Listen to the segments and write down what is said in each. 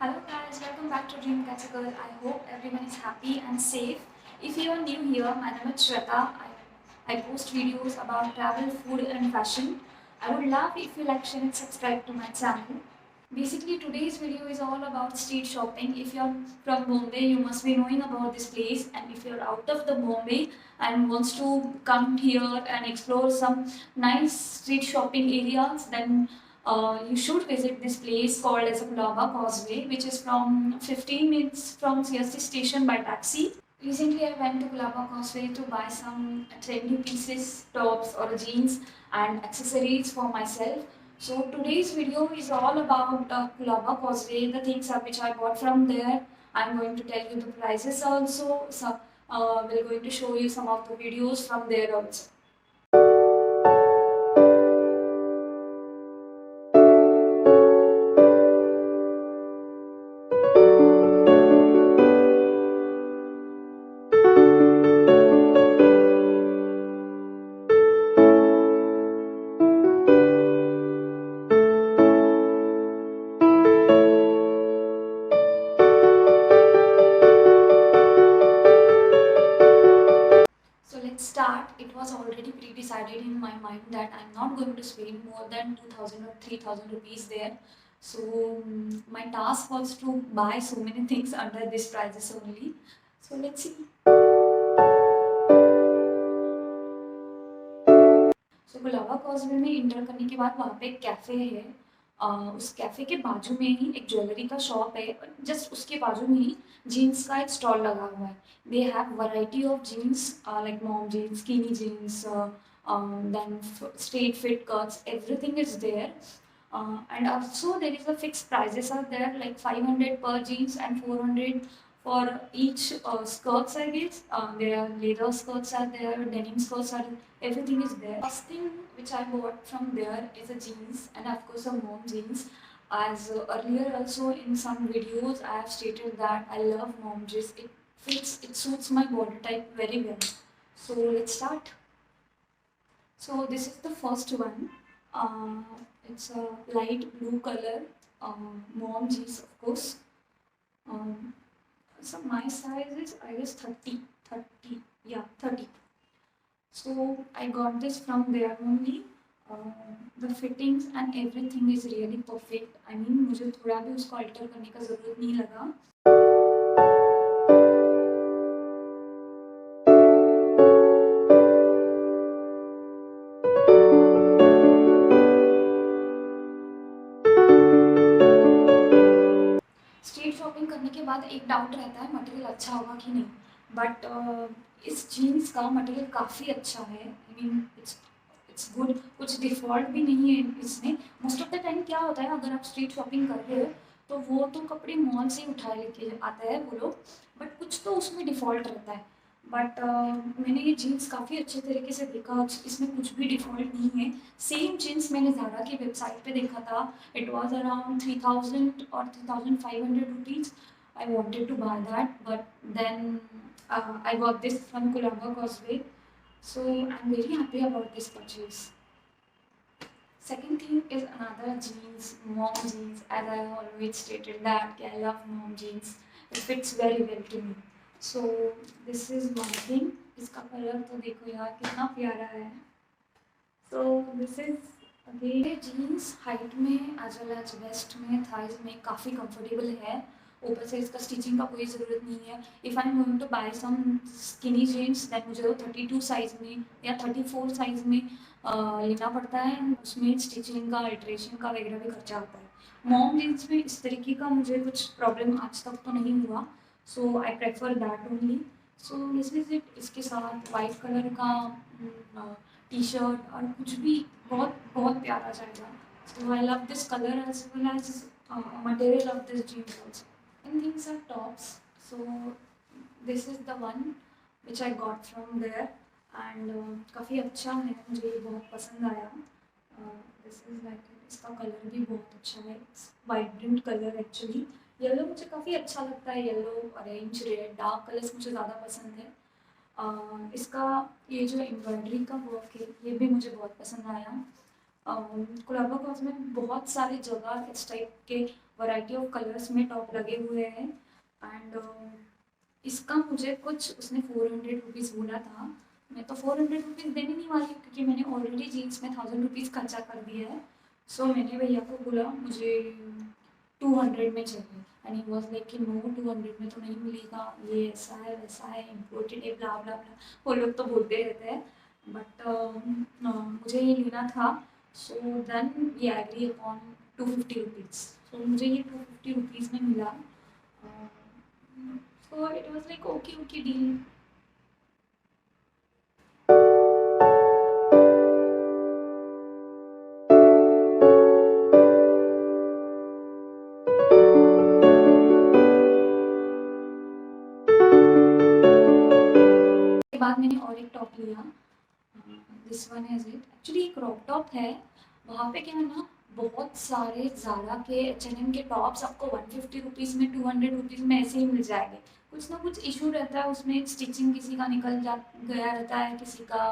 Hello guys, welcome back to Dream Catcher Girl. I hope everyone is happy and safe. If you are new here, my name is Shweta. I post videos about travel, food and fashion. I would love if you like, share and subscribe to my channel. Basically today's video is all about street shopping. If you're from Bombay, you must be knowing about this place, and if you're out of the Bombay and wants to come here and explore some nice street shopping areas, then you should visit this place called as a Kulaba Causeway, which is from 15 minutes from CST station by taxi. Recently, I went to Kulaba Causeway to buy some trendy pieces, tops or jeans and accessories for myself. So today's video is all about Kulaba Causeway, the things which I bought from there. I'm going to tell you the prices also. So we're going to show you some of the videos from there also. So let's start. It was already pre-decided in my mind that I'm not going to spend more than 2000 or 3000 rupees there. So my task was to buy so many things under this prices only. So let's see. So Gulaba causeway में inter करने के बाद वहाँ पे एक cafe है। उस cafe के बाजू में ही एक ज्वेलरी का शॉप है। जस्ट उसके बाजू में ही जीन्स का एक स्टॉल लगा हुआ है। They have variety of jeans like mom jeans, skinny jeans, then straight fit cuts, everything is there. And also there is a fixed prices are there like 500 per jeans and 400 for each skirts, I guess. There are leather skirts are there, denim skirts are, everything is there. First thing which I bought from there is a jeans, and of course a mom jeans. As earlier also in some videos I have stated that I love mom jeans. It fits, it suits my body type very well. So let's start. So this is the first one. Uh, it's a light blue color, mom jeans of course. Um, so my size is I guess 30, yeah 30. So I got this from there only. The fittings and everything is really perfect. I mean मुझे थोड़ा भी उसको alter करने का ज़रूरत नहीं लगा. Street shopping करने के बाद एक डाउट रहता है मटेरियल अच्छा होगा कि नहीं, बट इस जीन्स का मटेरियल काफ़ी अच्छा है. आई मीन इट्स गुड, कुछ डिफ़ॉल्ट भी नहीं है इसमें. मोस्ट ऑफ द टाइम क्या होता है अगर आप स्ट्रीट शॉपिंग कर रहे हो तो वो तो कपड़े मॉल से ही उठा लेके आता है वो लोग, बट कुछ तो उसमें डिफ़ॉल्ट रहता है. बट मैंने ये जीन्स काफ़ी अच्छे तरीके से देखा, इसमें कुछ भी डिफ़ॉल्ट नहीं है. सेम जीन्स मैंने ज़ारा की वेबसाइट पे देखा था. It was around 3000 or 3500 rupees. I wanted to buy that, but then I got this from Kulaba Causeway. So I'm very happy about this purchase. Second thing is another jeans, mom jeans. As I always stated that I love mom jeans. It fits very well to me. So this is one thing. इसका colour तो देखो यार कितना प्यारा है. So this is again ये jeans height में as well as waste में थाइज में काफ़ी कंफर्टेबल है. ऊपर से इसका स्टिचिंग का कोई ज़रूरत नहीं है. If I am going to buy some skinny jeans then मुझे वो 32 साइज़ में या 34 साइज़ में लेना पड़ता है. उसमें स्टिचिंग का, अल्ट्रेशन का वगैरह भी खर्चा आता है. मॉम जीन्स में इस तरीके का मुझे कुछ प्रॉब्लम आज तक तो नहीं हुआ. So I prefer that only. So this is it. इसके साथ वाइट कलर का टी शर्ट और कुछ भी बहुत बहुत प्यारा जाएगा. So I love this colour as well as material of this jeans also. And these are tops. So this is the one which I got from there and काफ़ी अच्छा है, मुझे ये बहुत पसंद आया. दिस इज़ लाइक इसका colour भी बहुत अच्छा है. It's vibrant colour actually. Yellow मुझे काफ़ी अच्छा लगता है. Yellow, orange, red, dark colours मुझे ज़्यादा पसंद है. इसका ये जो एम्ब्रॉयडरी का वर्क है ये भी मुझे बहुत पसंद आया. कोलाबा कॉज में बहुत सारे जगह इस टाइप के वैरायटी ऑफ कलर्स में टॉप लगे हुए हैं। एंड इसका मुझे कुछ उसने 400 रुपीज़ बोला था। मैं तो 400 रुपीज़ देने नहीं वाली क्योंकि मैंने ऑलरेडी जीन्स में 1000 रुपीज़ खर्चा कर दिया है। सो मैंने भैया को बोला मुझे 200 में चाहिए। एंड ही वाज लाइक कि नो 200 में तो नहीं मिलेगा, ये ऐसा है वैसा है, इम्पोर्टेड है, ब्ला ब्ला ब्ला। वो लोग तो बोलते रहते हैं। बट मुझे ये लेना था। So then we agree upon 250 rupees. So मुझे ये 250 रुपीज़ में मिला। So it was like okay, okay deal. के बाद मैंने और एक टॉप लिया। This one is it, actually एक क्रॉप टॉप है। वहाँ पे क्या है ना, बहुत सारे ज़ारा के H&M के टॉप्स आपको 150 रुपीज़ में 200 रुपीज़ में ऐसे ही मिल जाएंगे। कुछ ना कुछ इशू रहता है उसमें, स्टिचिंग किसी का निकल जा गया रहता है, किसी का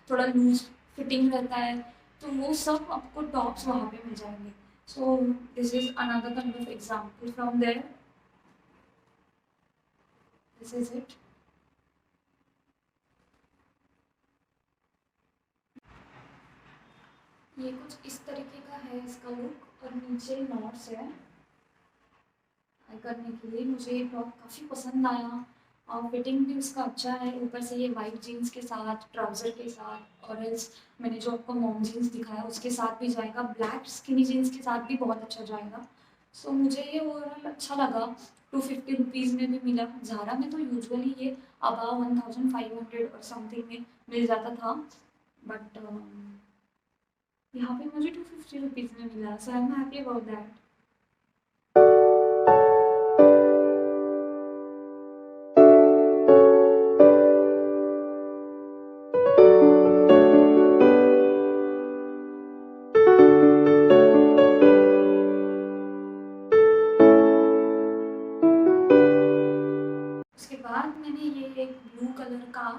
थोड़ा लूज फिटिंग रहता है, तो वो सब आपको टॉप्स वहाँ पे मिल जाएंगे। So this is another kind of example from there. This is it. ये कुछ इस तरीके का है इसका लुक, और नीचे नॉट्स है करने के लिए। मुझे ये टॉप काफ़ी पसंद आया और फिटिंग भी उसका अच्छा है। ऊपर से ये वाइट जीन्स के साथ, ट्राउज़र के साथ, और एल्स मैंने जो आपको मॉम जीन्स दिखाया उसके साथ भी जाएगा, ब्लैक स्किनी जीन्स के साथ भी बहुत अच्छा जाएगा। सो मुझे ये ओवरऑल अच्छा लगा। 250 रुपीज़ में भी मिला। ज़ारा में तो यूजुअली ये अबाव 1500 और समथिंग में मिल जाता था, बट यहाँ पे मुझे 250 रुपीज़ में मिला। So I am happy about that. उसके बाद मैंने ये एक ब्लू कलर का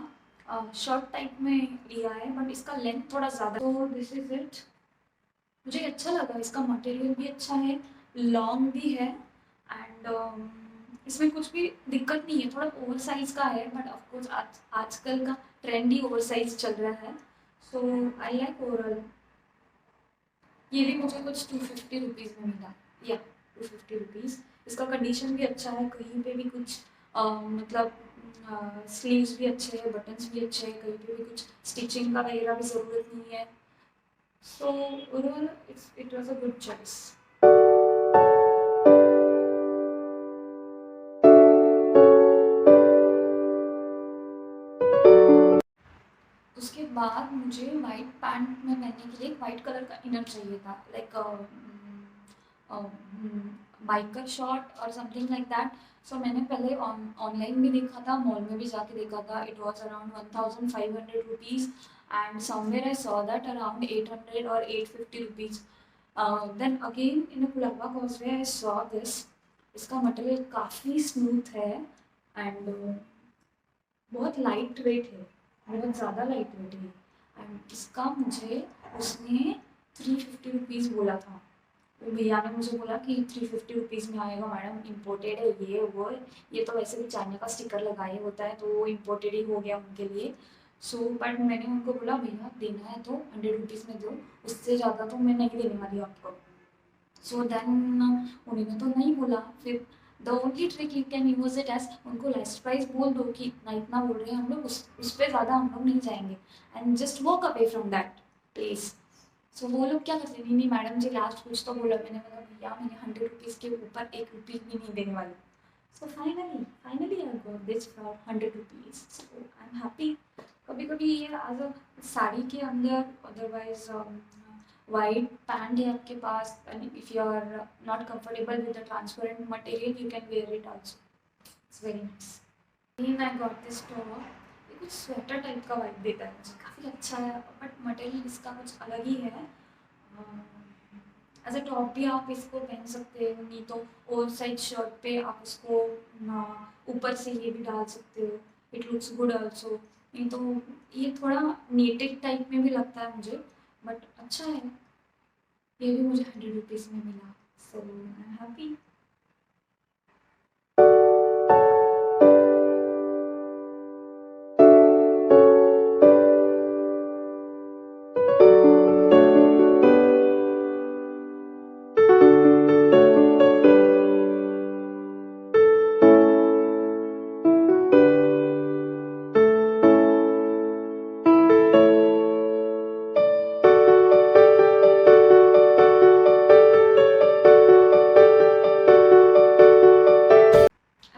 शर्ट टाइप में लिया है, बट इसका लेंथ थोड़ा ज़्यादा। तो दिस इज इट। मुझे अच्छा लगा, इसका मटेरियल भी अच्छा है, लॉन्ग भी है, एंड इसमें कुछ भी दिक्कत नहीं है। थोड़ा ओवर साइज का है, बट ऑफकोर्स आजकल का ट्रेंड ही ओवर साइज चल रहा है। सो आई लाइक ओवरऑल। ये भी मुझे कुछ 250 रुपीज़ में मिला। या 250 रुपीज़। इसका कंडीशन भी अच्छा है, कहीं पे भी कुछ मतलब स्लीव्स भी अच्छे हैं, बटन्स भी अच्छे हैं, कहीं पे भी कुछ स्टिचिंग का वगैरह भी ज़रूरत नहीं है। So overall it was a good choice. उसके बाद मुझे वाइट पैंट में पहनने के लिए एक वाइट कलर का इनर चाहिए था, लाइक बाइकर शॉर्ट और समथिंग लाइक दैट। सो मैंने पहले ऑनलाइन भी देखा था, मॉल में भी जाके देखा था। It was around 1500 rupees, and somewhere I saw that around 800 और 850 rupees. Then again in Colaba causeway I saw this. इसका मटेरियल काफ़ी स्मूथ है, एंड बहुत लाइट वेट है, बहुत ज़्यादा लाइट वेट है। एंड इसका मुझे उसने 350 रुपीज़ बोला था। तो भैया ने मुझे बोला कि 350 रुपीज़ में आएगा मैडम, इम्पोर्टेड है ये वो। ये तो वैसे भी चाइना का स्टिकर लगाए होता है, तो वो इम्पोर्टेड ही हो गया उनके लिए। सो बट मैंने उनको बोला भैया देना है तो 100 रुपीज़ में दो, उससे ज़्यादा तो मैं नहीं देने वाली आपको। सो देन उन्होंने तो नहीं बोला। फिर the only trick you can use it as, उनको लेस प्राइस बोल दो कि इतना इतना बोल रहे हैं हम लोग, उस पर ज़्यादा हम लोग नहीं जाएंगे, and just walk away from that place. So वो लोग क्या करते, नहीं नहीं मैडम जी लास्ट कुछ तो बोला। मैंने बोला भैया मैंने 100 रुपीज़ के ऊपर 1 रुपी भी नहीं देने वाली। So finally I got this for 100 rupees. So I am happy. कभी कभी ये एज अ साड़ी के अंदर, अदरवाइज वाइट पैंट है आपके पास, and if you are not comfortable with the transparent material you can wear it also. It's very nice. Then I got this top। ये कुछ स्वेटर टाइप का वाइब देता है मुझे, काफ़ी अच्छा है, बट मटेरियल इसका कुछ अलग ही है। एज अ टॉप भी आप इसको पहन सकते हो, नहीं तो ओवर साइज शर्ट पे आप इसको ऊपर से ये भी डाल सकते हो। It looks good also. नहीं तो ये थोड़ा नेटिव टाइप में भी लगता है मुझे, बट अच्छा है, ये भी मुझे 100 रुपीज़ में मिला, so I am happy.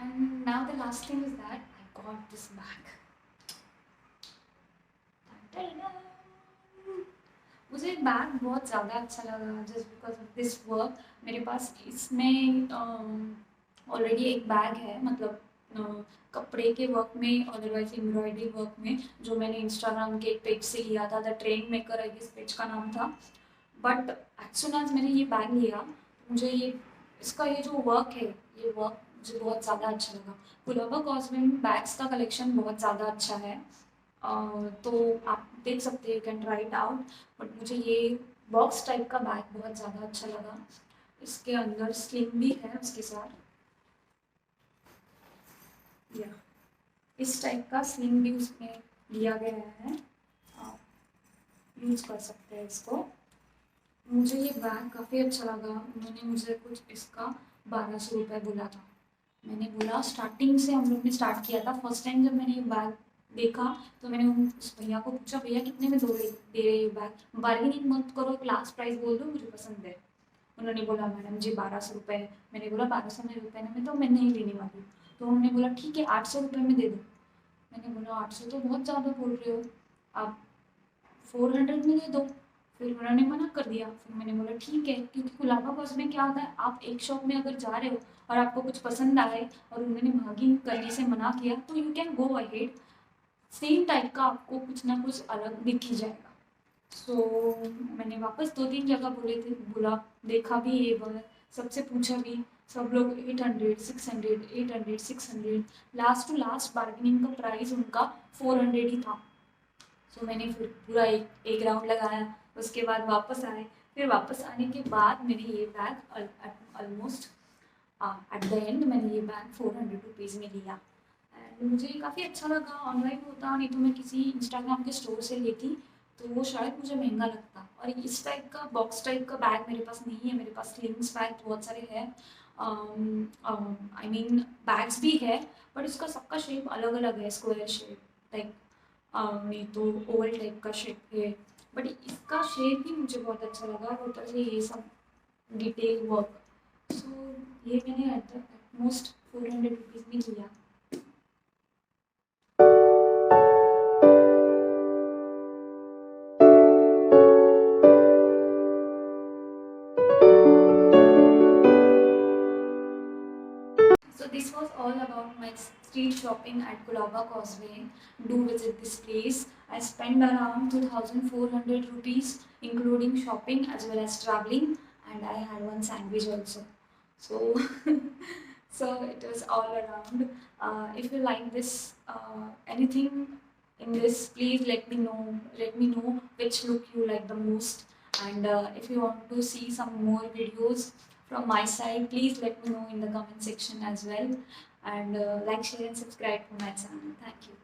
And now the last thing is that I got this bag. मुझे बैग बहुत ज़्यादा अच्छा लगा just because of this work. मेरे पास इसमें ऑलरेडी एक बैग है, मतलब कपड़े के वर्क में, अदरवाइज एम्ब्रॉयडरी वर्क में, जो मैंने इंस्टाग्राम के एक पेज से लिया था, the train maker I guess page का नाम था। बट एज सुन एज मैंने ये बैग लिया, मुझे ये इसका ये जो वर्क है, ये वर्क मुझे बहुत ज़्यादा अच्छा लगा। गुलाबा कॉस्मे में बैग्स का कलेक्शन बहुत ज़्यादा अच्छा है, तो आप देख सकते हैं, you can try it out. But मुझे ये बॉक्स टाइप का बैग बहुत ज़्यादा अच्छा लगा। इसके अंदर स्लिंग भी है उसके साथ, या इस टाइप का स्लिंग भी उसमें दिया गया है, आप यूज़ कर सकते हैं इसको। मुझे ये बैग काफ़ी अच्छा लगा। उन्होंने मुझे कुछ इसका 1200 रुपये बोला था। मैंने बोला, स्टार्टिंग से हम लोग ने स्टार्ट किया था, फर्स्ट टाइम जब मैंने ये बैग देखा तो मैंने उस भैया को पूछा, भैया कितने में दे रहे ये बैग, बार्गेनिंग मत करो, लास्ट प्राइस बोल दो, मुझे पसंद है। उन्होंने बोला, मैडम जी 1200 रुपये है। मैंने बोला 1200 रुपये में तो मैं नहीं लेने वाली हूँ। तो उन्होंने बोला, ठीक है 800 रुपये में दे दो। मैंने बोला 800 तो बहुत ज़्यादा बोल रहे हो, आप 400 में दे दो। फिर उन्होंने मना कर दिया। फिर मैंने बोला ठीक है, क्योंकि गुलाबा बॉस में क्या होता है, आप एक शॉप में अगर जा रहे हो और आपको कुछ पसंद आए और उन्होंने बार्गेनिंग करने से मना किया, तो you can go ahead, same type का आपको कुछ ना कुछ अलग दिख ही जाएगा। सो मैंने वापस 2-3 जगह बोला, देखा भी ये बार, सबसे पूछा भी, सब लोग 800, 600, 800, 600, लास्ट टू लास्ट बार्गेनिंग का प्राइस उनका 400 ही था। सो मैंने फिर पूरा एक राउंड लगाया, उसके बाद वापस आए। फिर वापस आने के बाद मैंने ये bag almost at the end मैंने ये बैग 400 रुपीज़ में लिया। एंड मुझे काफ़ी अच्छा लगा। ऑनलाइन होता, नहीं तो मैं किसी इंस्टाग्राम के स्टोर से लेती तो वो शायद मुझे महंगा लगता। और इस टाइप का बॉक्स टाइप का बैग मेरे पास नहीं है। मेरे पास स्लिंग्स बैग बहुत सारे हैं, आई मीन बैग्स भी है, बट इसका सबका शेप अलग अलग है, स्क्वायर शेप टाइप, नहीं तो ओवल टाइप का शेप है। बट इसका शेप भी मुझे बहुत अच्छा लगा, ऊपर से ये सब डिटेल वर्क। सो ये मैंने एट मोस्ट 400 रुपीज़ में लिया। So this was all about my street shopping at Colaba Causeway. Do visit this place. I spent around 2,400 rupees including shopping as well as traveling, and I had one sandwich also. So so it was all around. If you like this anything in this, please let me know. Let me know which look you like the most. And if you want to see some more videos from my side, please let me know in the comment section as well. And like, share and subscribe to my channel. Thank you.